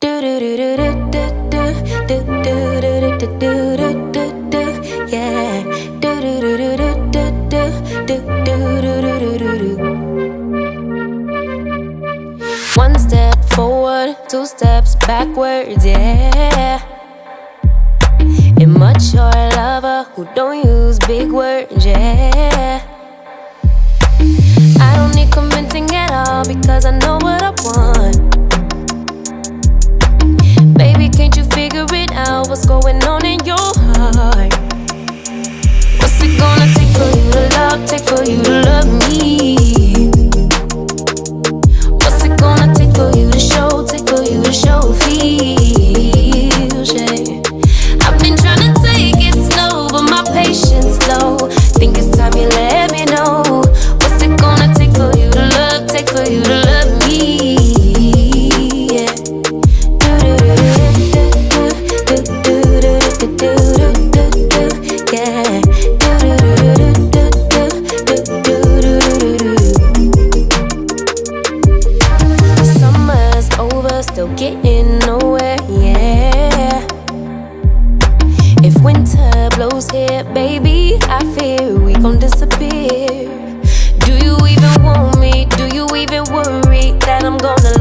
One step forward, two steps backwards, yeah. Immature lover who don't use big words, yeah. I don't need convincing at all because I know what I want. Baby, can't you figure it out? What's going on in your heart? What's it gonna take for you to love, take for you to love me? What's it gonna take for you to show, take for you to show feels, yeah. I've been trying to take it slow, but my patience low. Think it's time you let me know. What's it gonna take for you to love, take for you to love me, yeah. Summer's over, still getting nowhere, yeah. If winter blows here, baby, I fear we gon' disappear. Do you even want me? Do you even worry that I'm gonna